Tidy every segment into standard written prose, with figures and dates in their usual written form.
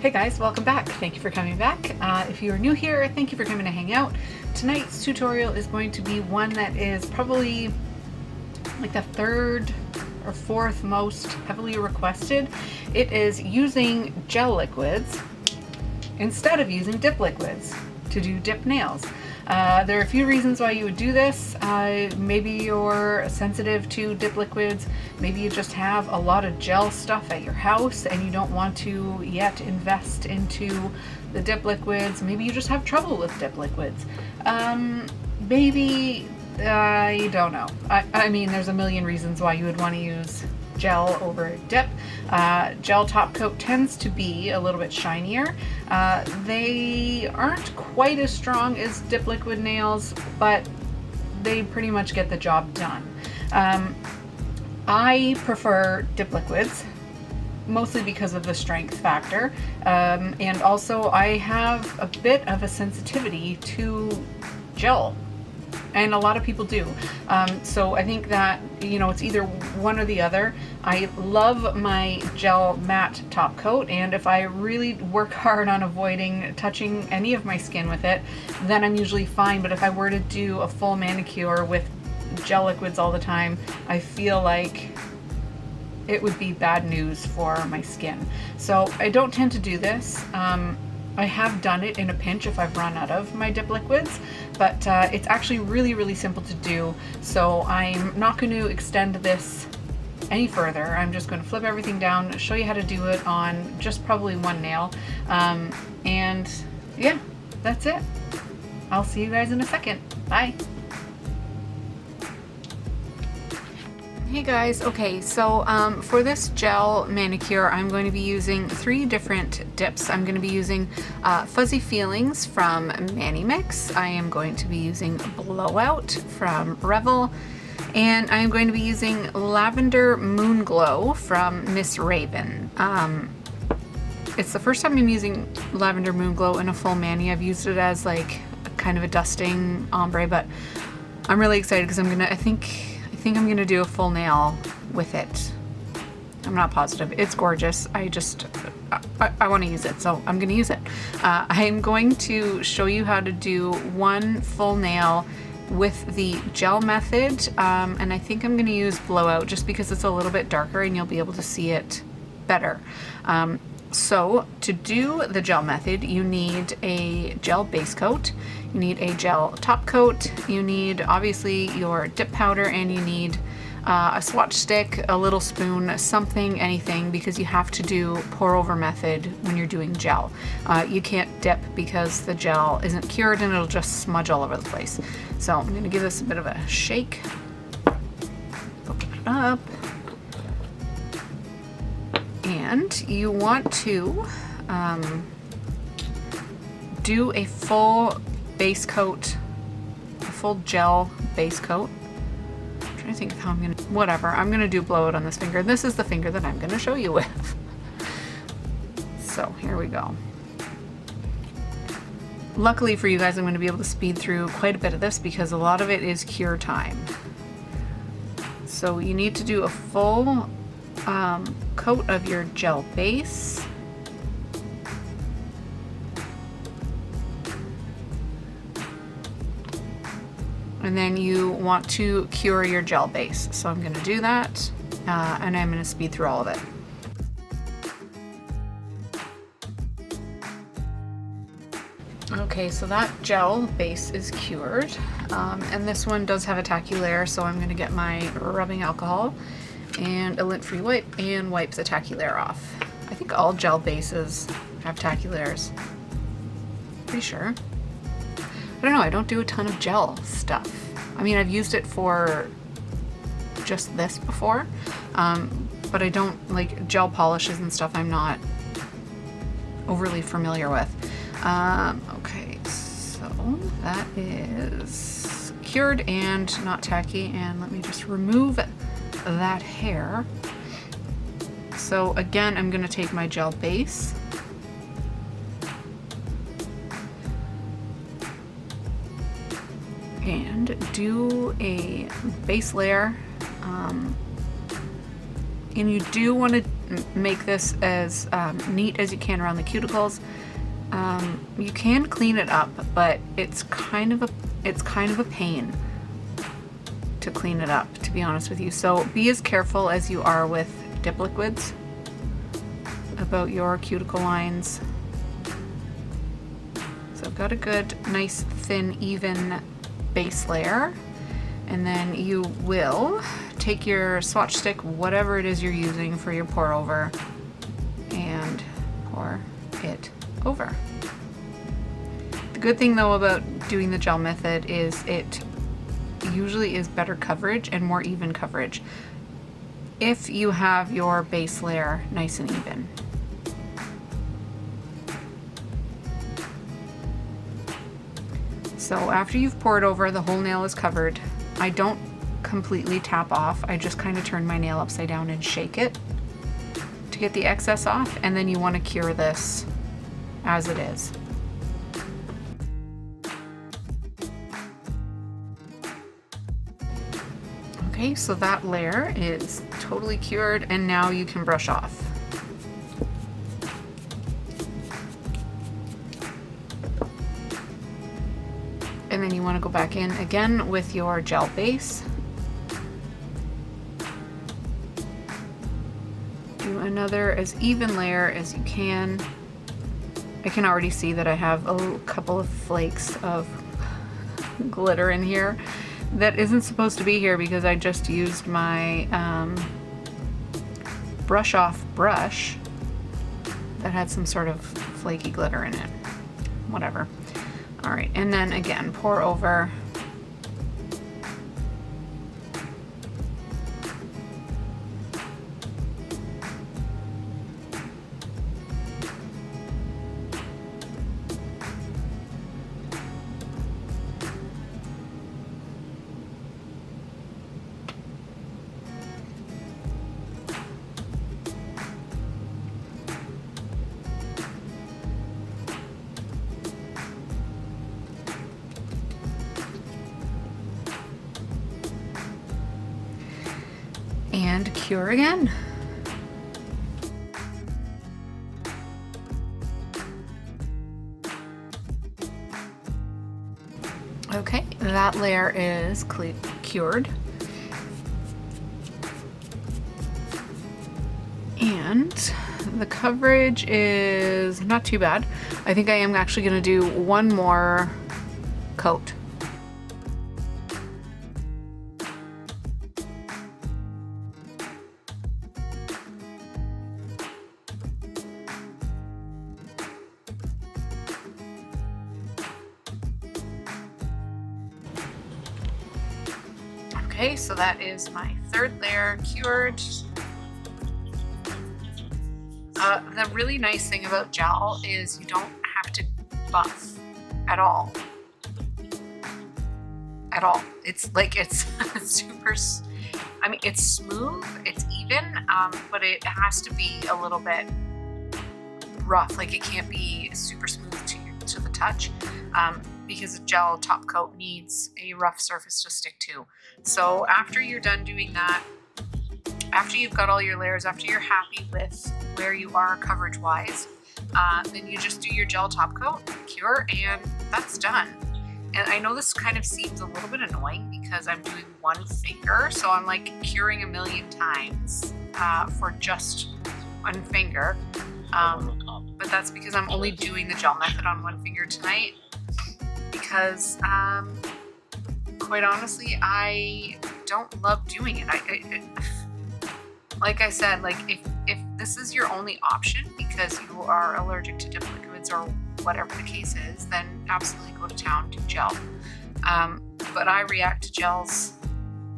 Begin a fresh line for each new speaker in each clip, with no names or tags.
Hey guys, welcome back. Thank you for coming back. If you are new here, thank you for coming to hang out. Tonight's tutorial is going to be one that is probably like the third or fourth most heavily requested. It is using gel liquids instead of using dip liquids to do dip nails. There are a few reasons why you would do this. Maybe you're sensitive to dip liquids. Maybe you just have a lot of gel stuff at your house and you don't want to yet invest into the dip liquids. Maybe you just have trouble with dip liquids. Maybe, I don't know. I mean, there's a million reasons why you would want to use gel over dip. Gel top coat tends to be a little bit shinier. They aren't quite as strong as dip liquid nails, but they pretty much get the job done. I prefer dip liquids, mostly because of the strength factor, and also I have a bit of a sensitivity to gel. And a lot of people do. So I think that, you know, it's either one or the other. I love my gel matte top coat, and if I really work hard on avoiding touching any of my skin with it, then I'm usually fine. But if I were to do a full manicure with gel liquids all the time, I feel like it would be bad news for my skin. So I don't tend to do this. I have done it in a pinch if I've run out of my dip liquids, but it's actually really, really simple to do. So I'm not going to extend this any further. I'm just going to flip everything down, show you how to do it on just probably one nail. And yeah, that's it. I'll see you guys in a second. Bye. Hey guys, okay, so for this gel manicure, I'm going to be using 3 different dips. I'm going to be using Fuzzy Feelings from Mani Mix. I am going to be using Blowout from Revel, and I am going to be using Lavender Moon Glow from Miss Raven. It's the first time I'm using Lavender Moon Glow in a full mani. I've used it as like kind of a dusting ombre, but I'm really excited because I think I'm gonna do a full nail with it. I'm not positive. It's gorgeous. I want to use it, so I'm gonna use it. I'm going to show you how to do one full nail with the gel method, and I think I'm gonna use Blowout just because it's a little bit darker and you'll be able to see it better. So to do the gel method, you need a gel base coat, you need a gel top coat, you need obviously your dip powder, and you need a swatch stick, a little spoon, something, anything, because you have to do pour over method when you're doing gel. You can't dip because the gel isn't cured and it'll just smudge all over the place. So I'm gonna give this a bit of a shake, open it up. And you want to do a full base coat, a full gel base coat. I'm trying to think of how I'm gonna do Blowout on this finger. This is the finger that I'm gonna show you with. So here we go. Luckily for you guys, I'm gonna be able to speed through quite a bit of this because a lot of it is cure time. So you need to do a full coat of your gel base. And then you want to cure your gel base. So I'm going to do that, and I'm going to speed through all of it. Okay, so that gel base is cured, and this one does have a tacky layer, so I'm going to get my rubbing alcohol and a lint-free wipe and wipe the tacky layer off. I think all gel bases have tacky layers. Pretty sure. I don't know, I don't do a ton of gel stuff. I mean, I've used it for just this before, but I don't, like gel polishes and stuff, I'm not overly familiar with. Okay, so that is cured and not tacky, and let me just remove that hair. So again, I'm going to take my gel base and do a base layer, and you do want to make this as neat as you can around the cuticles. You can clean it up, but it's kind of a pain to clean it up, to be honest with you. So be as careful as you are with dip liquids about your cuticle lines. So I've got a good, nice, thin, even base layer, and then you will take your swatch stick, whatever it is you're using for your pour over, and pour it over. The good thing though about doing the gel method is it usually is better coverage and more even coverage if you have your base layer nice and even. So after you've poured over, the whole nail is covered. I don't completely tap off. I just kind of turn my nail upside down and shake it to get the excess off, and then you want to cure this as it is. Okay, so that layer is totally cured, and now you can brush off. And then you want to go back in again with your gel base. Do another as even layer as you can. I can already see that I have a couple of flakes of glitter in here that isn't supposed to be here because I just used my brush off brush that had some sort of flaky glitter in it. Whatever. All right, and then again, pour over. And cure again. Okay, that layer is cured. And the coverage is not too bad. I think I am actually going to do one more coat. Okay, so that is my third layer cured. The really nice thing about gel is you don't have to buff at all. At all. It's like, it's super, I mean, it's smooth, it's even, but it has to be a little bit rough. Like, it can't be super smooth to the touch. Because a gel top coat needs a rough surface to stick to. So after you're done doing that, after you've got all your layers, after you're happy with where you are coverage wise, then you just do your gel top coat, cure, and that's done. And I know this kind of seems a little bit annoying because I'm doing one finger, so I'm like curing a million times for just one finger. But that's because I'm only doing the gel method on one finger tonight. Because quite honestly, I don't love doing it. Like I said, like if this is your only option because you are allergic to dip liquids or whatever the case is, then absolutely go to town, do gel. But I react to gels.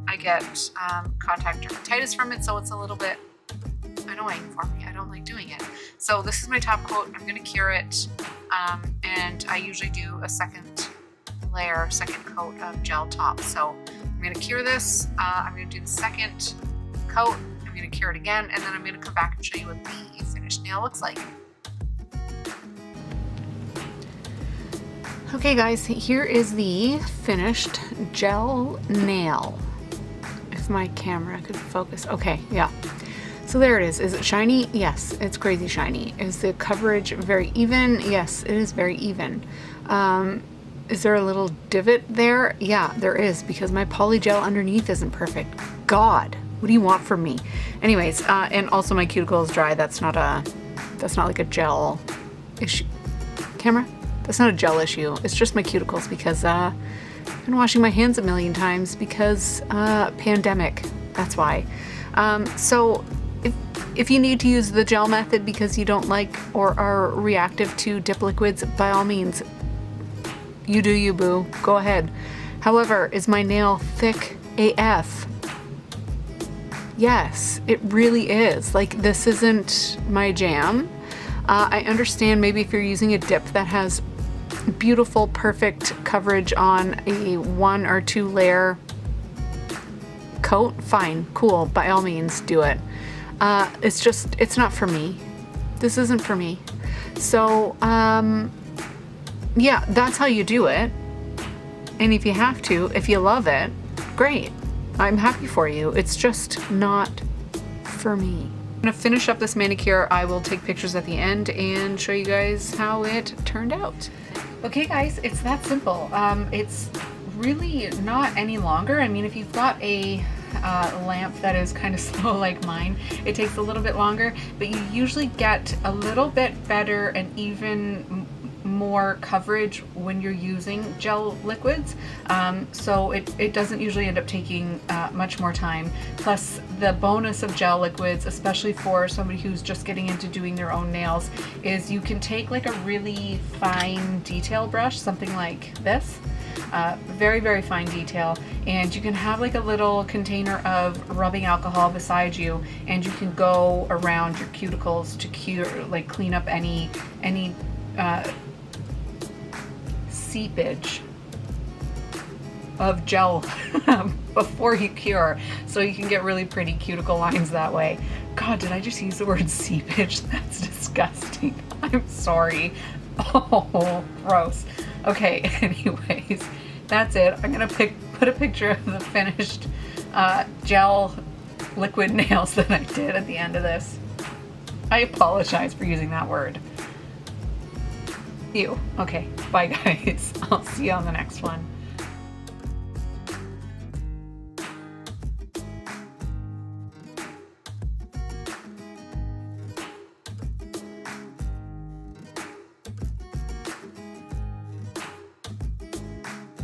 I get contact dermatitis from it, so it's a little bit annoying for me. I don't like doing it. So this is my top coat. I'm going to cure it. And I usually do a second coat of gel top. So I'm going to cure this. I'm going to do the second coat. I'm going to cure it again, and then I'm going to come back and show you what the finished nail looks like. Okay guys, here is the finished gel nail. If my camera could focus. Okay, yeah. So there it is. Is it shiny? Yes, it's crazy shiny. Is the coverage very even? Yes, it is very even. Is there a little divot there? Yeah, there is, because my polygel underneath isn't perfect. God, what do you want from me? Anyways, and also my cuticle is dry. That's not like a gel issue. Camera? That's not a gel issue. It's just my cuticles, because I've been washing my hands a million times because pandemic. That's why. So if you need to use the gel method because you don't like or are reactive to dip liquids, by all means, you do you, boo. Go ahead. However, is my nail thick AF? Yes, it really is. Like, this isn't my jam. I understand maybe if you're using a dip that has beautiful, perfect coverage on a 1 or 2 layer coat, fine, cool, by all means do it. It's not for me. This isn't for me. So, yeah, that's how you do it. And if you have to, if you love it, great. I'm happy for you. It's just not for me. I'm gonna finish up this manicure. I will take pictures at the end and show you guys how it turned out. Okay guys, it's that simple. It's really not any longer. I mean, if you've got a lamp that is kind of slow like mine, it takes a little bit longer, but you usually get a little bit better and even more coverage when you're using gel liquids. So it doesn't usually end up taking much more time. Plus, the bonus of gel liquids, especially for somebody who's just getting into doing their own nails, is you can take like a really fine detail brush, something like this, very, very fine detail, and you can have like a little container of rubbing alcohol beside you, and you can go around your cuticles to clean up any seepage of gel before you cure, so you can get really pretty cuticle lines that way. God, did I just use the word seepage? That's disgusting. I'm sorry. Oh, gross. Okay, anyways, that's it. I'm gonna put a picture of the finished gel liquid nails that I did at the end of this. I apologize for using that word. Ew. Okay, bye guys. I'll see you on the next one.